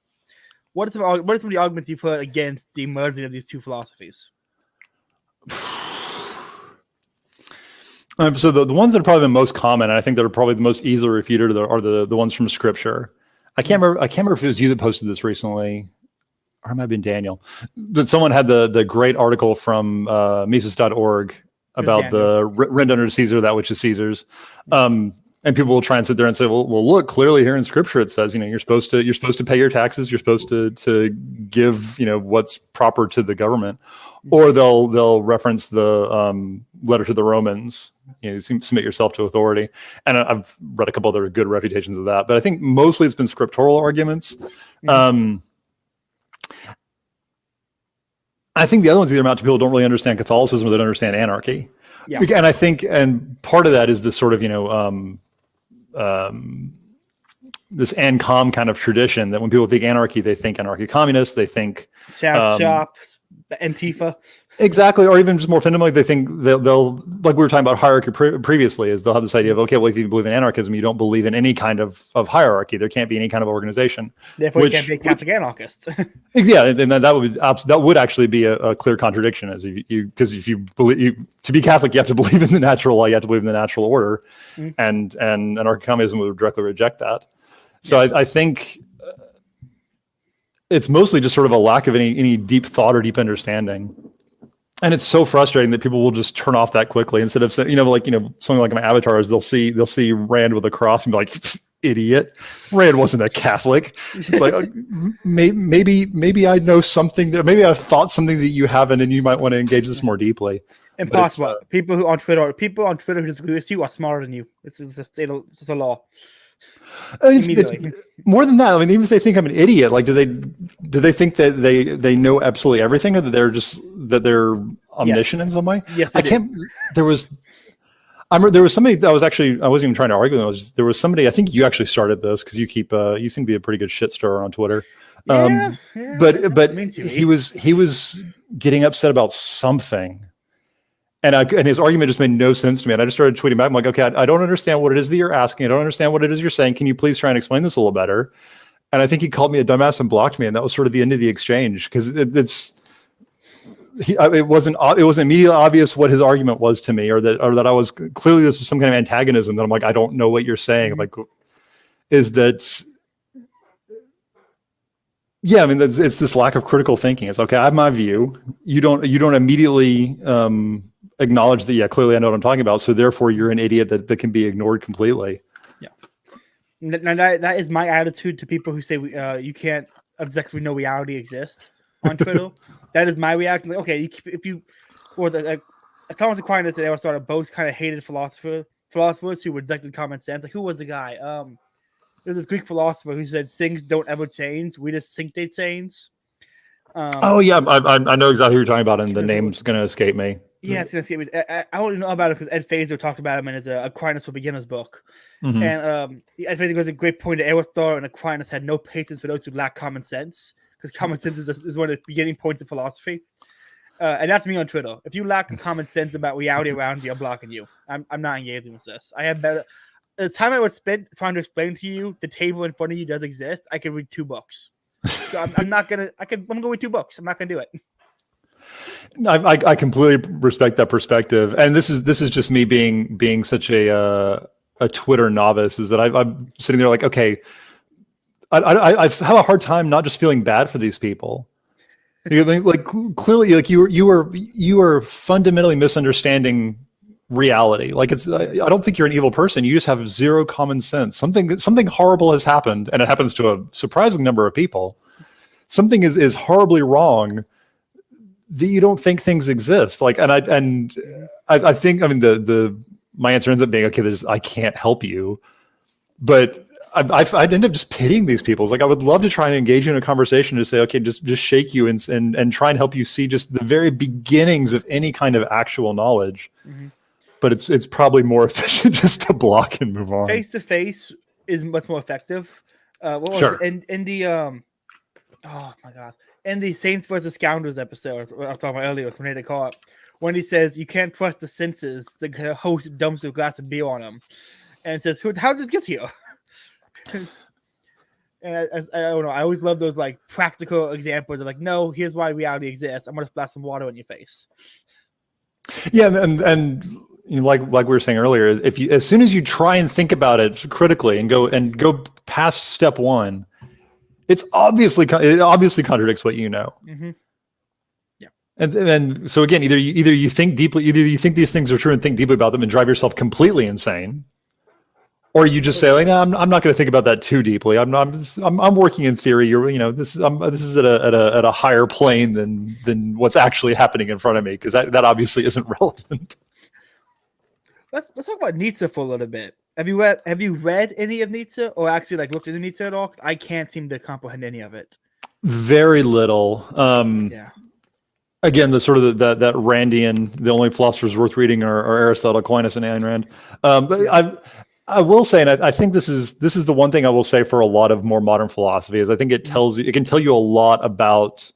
What are some of the arguments you've heard against the merging of these two philosophies? So the ones that are probably the most common, and I think that are probably the most easily refuted, are the ones from Scripture. I can't remember if it was you that posted this recently, or it might have been Daniel. But someone had the great article from Mises.org about the rent under Caesar, that which is Caesar's. And people will try and sit there and say, well, look, clearly here in Scripture it says, you're supposed to pay your taxes, you're supposed to give, what's proper to the government, or they'll reference the letter to the Romans, submit yourself to authority. And I've read a couple other good refutations of that, but I think mostly it's been scriptural arguments. I think the other ones either amount to people who don't really understand Catholicism or they don't understand anarchy. Yeah. And I think, and part of that is this sort of, this AynCath kind of tradition that when people think anarchy, they think anarcho-communist, they think shops, Antifa. Exactly. Or even just more fundamentally, they think they'll like we were talking about hierarchy previously, is they'll have this idea of, okay, well, if you believe in anarchism, you don't believe in any kind of hierarchy. There can't be any kind of organization. Therefore, you can't be a Catholic anarchist. Yeah, and that would actually be a clear contradiction, as because if you believe to be Catholic, you have to believe in the natural law, you have to believe in the natural order, and anarcho-communism would directly reject that. So I think it's mostly just sort of a lack of any deep thought or deep understanding. And it's so frustrating that people will just turn off that quickly instead of saying, something like my avatars, they'll see Rand with a cross and be like, idiot, Rand wasn't a Catholic. It's like, maybe I know something that maybe I've thought something that you haven't, and you might want to engage this more deeply. Impossible. People on Twitter who disagree with you are smarter than you. It's just a law. It's more than that. I mean, even if they think I'm an idiot, like, do they think that they know absolutely everything, or that they're omniscient in some way? Yes, I can't. There was somebody that I wasn't even trying to argue with them. There was somebody. I think you actually started this because you seem to be a pretty good shit stirrer on Twitter. But he was getting upset about something. And his argument just made no sense to me. And I just started tweeting back. I'm like, okay, I don't understand what it is that you're asking. I don't understand what it is you're saying. Can you please try and explain this a little better? And I think he called me a dumbass and blocked me. And that was sort of the end of the exchange, because it wasn't immediately obvious what his argument was to me, or that I was clearly, this was some kind of antagonism that I'm like, I don't know what you're saying. Like, is that, yeah, I mean, it's this lack of critical thinking. It's okay, I have my view. You don't immediately, acknowledge that, yeah, clearly I know what I'm talking about, so therefore you're an idiot that can be ignored completely. Yeah. Now that is my attitude to people who say you can't objectively know reality exists on Twitter. That is my reaction. Like, okay, Thomas Aquinas and Aristotle both kind of hated philosophers who rejected common sense. Like, who was the guy? There's this Greek philosopher who said things don't ever change, we just think they change. Oh yeah, I know exactly who you're talking about, and the name's going to escape me. Yeah, it's going to escape me. I only know about it because Ed Fazer talked about him in his Aquinas for Beginners book. Mm-hmm. And Ed Fazer goes a great point that Aristotle and Aquinas had no patience for those who lack common sense, because common sense is one of the beginning points of philosophy. And that's me on Twitter. If you lack common sense about reality around you, I'm blocking you. I'm not engaging with this. I have better. The time I would spend trying to explain to you the table in front of you does exist, I could read 2 books. So I'm going to read 2 books. I'm not going to do it. I completely respect that perspective, and this is just me being such a Twitter novice. Is that I'm sitting there like, okay, I have a hard time not just feeling bad for these people. Like clearly, like you are fundamentally misunderstanding reality. Like, I don't think you're an evil person. You just have zero common sense. Something horrible has happened, and it happens to a surprising number of people. Something is horribly wrong that you don't think things exist. Like, I think, I mean, my answer ends up being, okay, I can't help you, but I'd end up just pitying these people. It's like, I would love to try and engage you in a conversation to say, okay, just shake you and try and help you see just the very beginnings of any kind of actual knowledge. Mm-hmm. But it's probably more efficient just to block and move on. Face to face is much more effective. Sure. In the oh my gosh, in the Saints versus Scoundrels episode I was talking about earlier with Renee Descartes, when he says you can't trust the senses, the host dumps a glass of beer on him, and it says, how did this get here? And I don't know. I always love those like practical examples of like, no, here's why reality exists. I'm gonna splash some water on your face. Yeah, and you know, like we were saying earlier, as soon as you try and think about it critically and go past step 1, it obviously contradicts what you know. Mm-hmm. Yeah, and so again, either you think deeply, either you think these things are true and think deeply about them and drive yourself completely insane, or you just say like, no, I'm not going to think about that too deeply. I'm working in theory. This is at a higher plane than what's actually happening in front of me, because that obviously isn't relevant. Let's talk about Nietzsche for a little bit. Have you read any of Nietzsche, or actually like looked into Nietzsche at all? Because I can't seem to comprehend any of it. Very little. Yeah. Again, the sort of that Randian, the only philosophers worth reading are Aristotle, Aquinas, and Ayn Rand. But I will say, and I think this is the one thing I will say for a lot of more modern philosophy, is I think it can tell you a lot about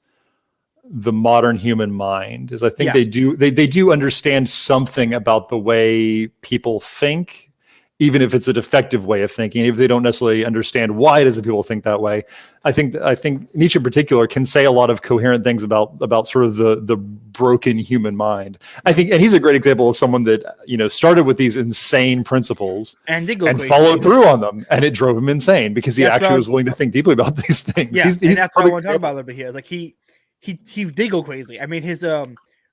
the modern human mind. Is I think Yes. they do understand something about the way people think, even if it's a defective way of thinking, if they don't necessarily understand why it is that people think that way. I think Nietzsche in particular can say a lot of coherent things about sort of the broken human mind. I think, and he's a great example of someone that, you know, started with these insane principles And did go and crazy. followed through on them, and it drove him insane because he That's actually what I was willing to think deeply about these things. Yeah, He's and that's what I perfect want to talk example. about a little bit here. Like he did go crazy. I mean, his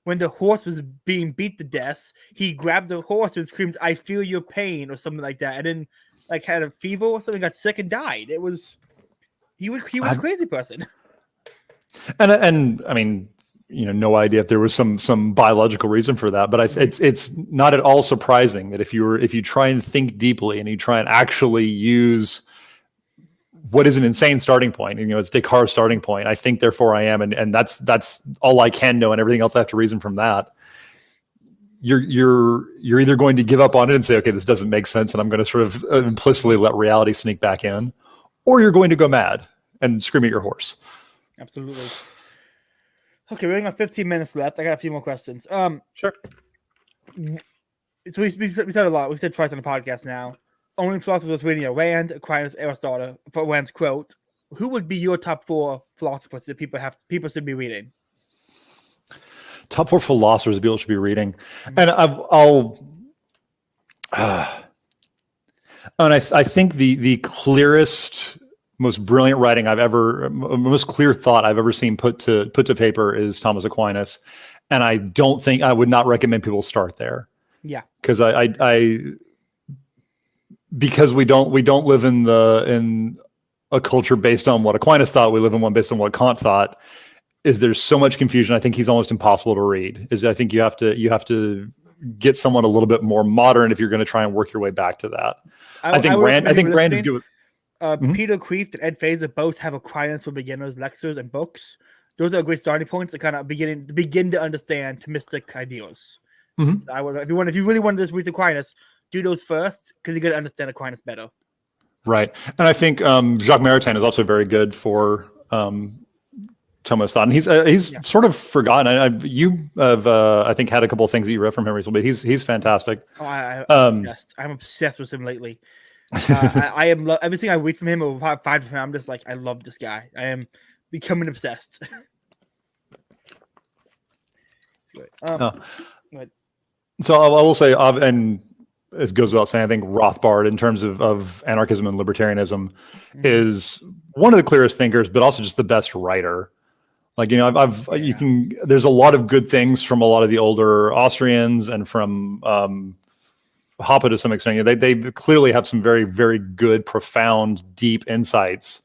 when the horse was being beat to death, he grabbed the horse and screamed, "I feel your pain," or something like that, and then like had a fever or something, got sick and died. It was he was a crazy person. And I mean, you know, no idea if there was some biological reason for that, but it's not at all surprising that if you try and think deeply and you try and actually use what is an insane starting point, you know, it's Descartes' starting point. I think, therefore I am, and that's all I can know, and everything else I have to reason from that. You're either going to give up on it and say, okay, this doesn't make sense, and I'm going to sort of implicitly let reality sneak back in, or you're going to go mad and scream at your horse. Absolutely. Okay, we only got 15 minutes left. I got a few more questions. Sure. So we said a lot. We said twice on the podcast now. Only philosophers reading Rand, Aquinas, Aristotle. For Rand's quote, who would be your top 4 philosophers that people should be reading? Top 4 philosophers people should be reading, and I think the clearest, most brilliant writing most clear thought I've ever seen put to paper is Thomas Aquinas, and I would not recommend people start there. Yeah, because because we don't live in a culture based on what Aquinas thought. We live in one based on what Kant thought. There's so much confusion. I think he's almost impossible to read. I think you have to get someone a little bit more modern if you're going to try and work your way back to that. I think Rand is good with Peter Kreeft and Ed Fazer both have Aquinas for Beginners lectures and books. Those are great starting points to kind of begin to understand Thomistic ideas. Mm-hmm. So if you really want to just read Aquinas, do those first because you're going to understand Aquinas better. Right, and I think Jacques Maritain is also very good for Thomas thought, and he's sort of forgotten. You have I think had a couple of things that you read from him recently, but he's fantastic. Oh, I'm obsessed with him lately. I am everything I read from him or find from him. I'm just like, I love this guy. I am becoming obsessed. So I will say, and it goes without saying, I think Rothbard, in terms of anarchism and libertarianism, is one of the clearest thinkers, but also just the best writer. Like, you know, there's a lot of good things from a lot of the older Austrians and from Hoppe to some extent. You know, they clearly have some very, very good, profound, deep insights.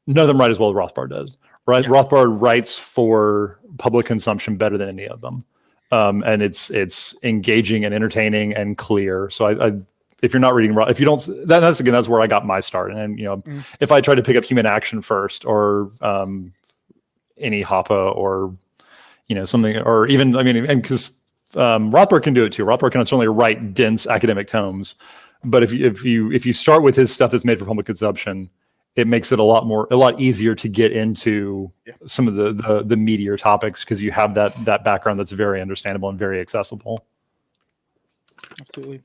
None of them write as well as Rothbard does. Right? Yeah. Rothbard writes for public consumption better than any of them. And it's engaging and entertaining and clear. So if you're not reading, if you don't, that's where I got my start. And, you know, if I tried to pick up Human Action first, or any Hoppe, or, you know, something, or even, I mean, and because Rothbard can do it too. Rothbard can certainly write dense academic tomes, but if you start with his stuff that's made for public consumption, it makes it a lot easier to get into some of the meatier topics, because you have that background that's very understandable and very accessible. Absolutely.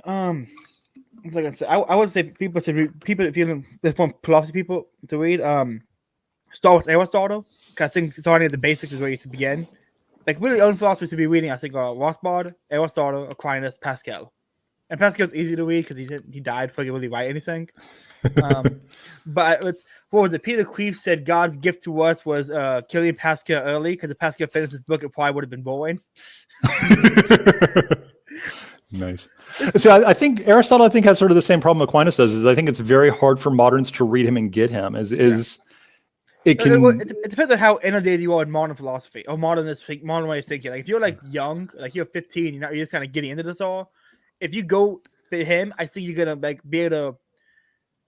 Like I said, I would say people should read, if you want philosophy people to read, start with Aristotle, because I think starting at the basics is where you should begin. Like, really, own philosophers to be reading, I think, are Rothbard, Aristotle, Aquinas, Pascal. And Pascal's easy to read because he died before he could really write anything. But what was it? Peter Kreeft said God's gift to us was killing Pascal early, because if Pascal finished his book, it probably would have been boring. Nice. So I think Aristotle, has sort of the same problem Aquinas does. Is I think it's very hard for moderns to read him and get him. It depends on how inundated you are in modern philosophy or modern way of thinking. Like, if you're like young, like you're 15, you're just kind of getting into this all. If you go to him, I think you're gonna like be able to.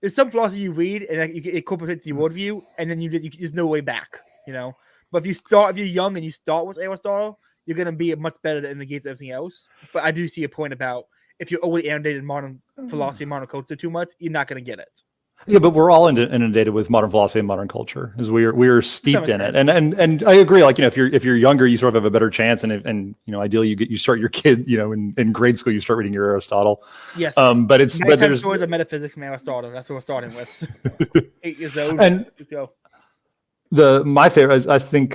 There's some philosophy you read and like, you incorporate your worldview, and then there's no way back, you know. But if you're young and you start with Aristotle, you're gonna be much better than against everything else. But I do see a point about if you're already inundated in modern philosophy, modern culture too much, you're not gonna get it. Yeah, but we're all inundated with modern philosophy and modern culture, as we're steeped in it. And I agree. Like, if you're younger, you sort of have a better chance. And ideally, you start your kid, in grade school, you start reading your Aristotle. Yes. But there's stories of metaphysics from Aristotle. That's what we're starting with. 8 years old. And let's go. my favorite, I think,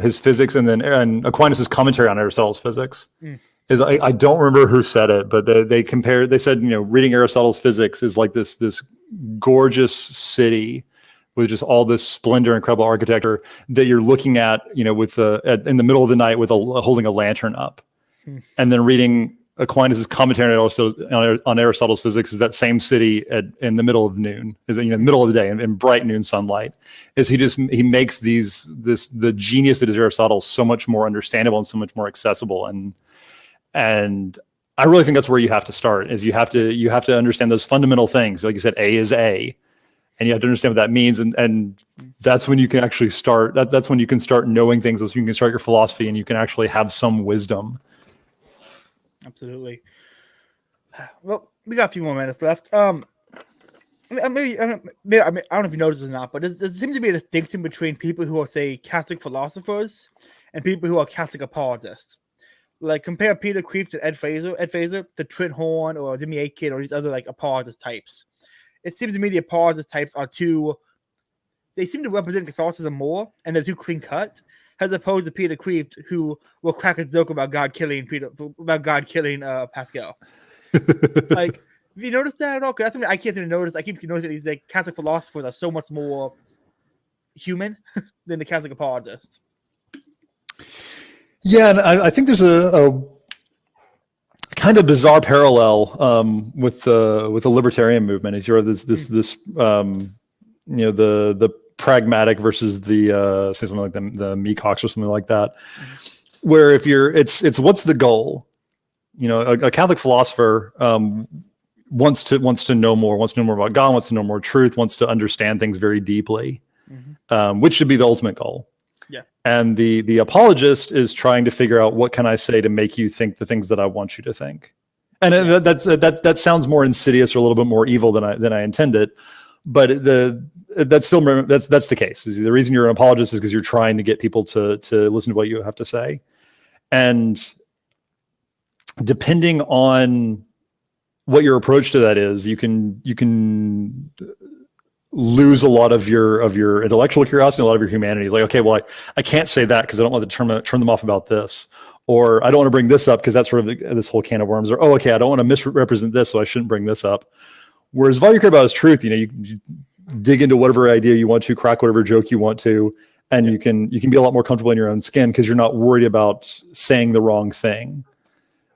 his physics, and Aquinas' commentary on Aristotle's physics. Is I don't remember who said it, but they said, reading Aristotle's physics is like this gorgeous city with just all this splendor, incredible architecture that you're looking at, with in the middle of the night with holding a lantern up, and then reading Aquinas' commentary on Aristotle's physics is that same city in the middle of noon, is the middle of the day in bright noon sunlight. Is he makes the genius that is Aristotle so much more understandable and so much more accessible, and I really think that's where you have to start. Is you have to understand those fundamental things. Like you said, A is A, and you have to understand what that means. And that's when you can actually start. That's when you can start knowing things. That's when you can start your philosophy, and you can actually have some wisdom. Absolutely. Well, we got a few more minutes left. I don't know if you noticed or not, but there seems to be a distinction between people who are, say, Catholic philosophers and people who are Catholic apologists. Like, compare Peter Kreeft and Ed Fraser to Trent Horn or Jimmy Akin or these other, like, apologist types. It seems to me the apologist types they seem to represent Catholicism more, and they're too clean cut, as opposed to Peter Kreeft, who will crack a joke about God killing Pascal. Like, have you noticed that at all? Because that's something I can't seem to notice. I keep noticing these, like, Catholic philosophers are so much more human than the Catholic apologists. Yeah, and I think there's a kind of bizarre parallel with the libertarian movement. Is this the pragmatic versus the say something like the Mecox or something like that, where if it's what's the goal? A Catholic philosopher wants to know more about God, wants to know more truth, wants to understand things very deeply, which should be the ultimate goal. Yeah. And the apologist is trying to figure out, what can I say to make you think the things that I want you to think? And that sounds more insidious or a little bit more evil than I intended, but that's the case. The reason you're an apologist is because you're trying to get people to listen to what you have to say. And depending on what your approach to that is, you can lose a lot of your intellectual curiosity, a lot of your humanity. Like, okay, well, I can't say that because I don't want to turn them off about this, or I don't want to bring this up because that's sort of this whole can of worms. Or, okay, I don't want to misrepresent this, so I shouldn't bring this up. Whereas if all you care about is truth, you dig into whatever idea you want to, crack whatever joke you want to, and you can be a lot more comfortable in your own skin because you're not worried about saying the wrong thing.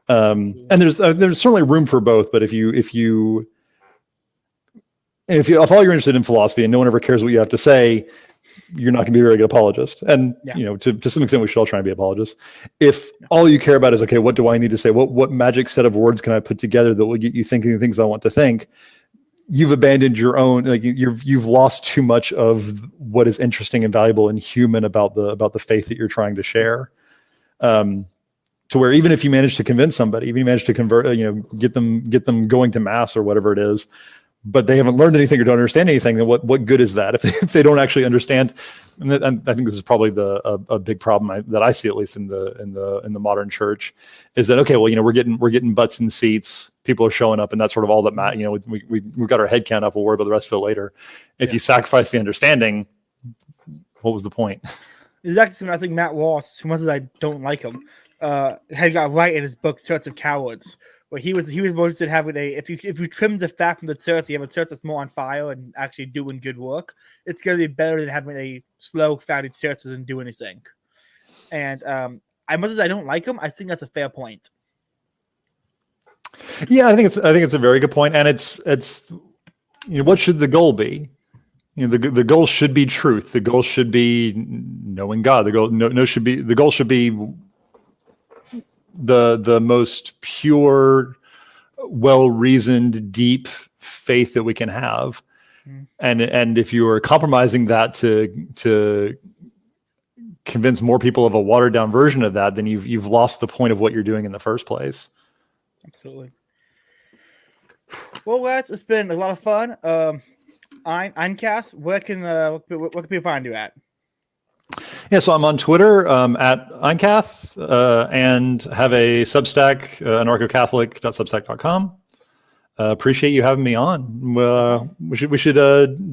And there's certainly room for both, but if all you're interested in philosophy and no one ever cares what you have to say, you're not going to be a very good apologist. And to some extent, we should all try and be apologists. If all you care about is, okay, what do I need to say? What magic set of words can I put together that will get you thinking the things I want to think? You've abandoned your own. Like, you've lost too much of what is interesting and valuable and human about the faith that you're trying to share. To where even if you manage to convince somebody, even if you manage to convert, get them going to mass or whatever it is, but they haven't learned anything or don't understand anything, then what good is that if they don't actually understand? And I think this is probably a big problem that I see, at least in the modern church, is that, okay, well, we're getting butts in seats, people are showing up, and that's sort of all that matters. We've got our head count up, we'll worry about the rest of it later. If you sacrifice the understanding, what was the point? Exactly something I think Matt Ross, as much as I don't like him, had got right in his book Church of Cowards, where he was more interested in having if you trim the fat from the church, you have a church that's more on fire and actually doing good work. It's going to be better than having a slow, fatty church that doesn't do anything. And as much as I don't like him, I think that's a fair point. Yeah, I think it's a very good point, and it's what should the goal be? The goal should be truth. The goal should be knowing God. The goal should be the most pure, well-reasoned, deep faith that we can have. And if you are compromising that to convince more people of a watered-down version of that, then you've lost the point of what you're doing in the first place. Absolutely. Well, guys, it's been a lot of fun. AynCath, where can people find you at? Yeah, so I'm on Twitter at AynCath and have a Substack, anarchocatholic.substack.com. Appreciate you having me on. We should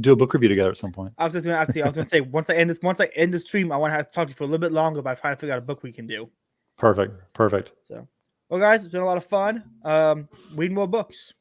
do a book review together at some point. I was gonna say once I end the stream, I want to talk to you for a little bit longer by trying to figure out a book we can do. Perfect. So, well, guys, it's been a lot of fun. Read more books.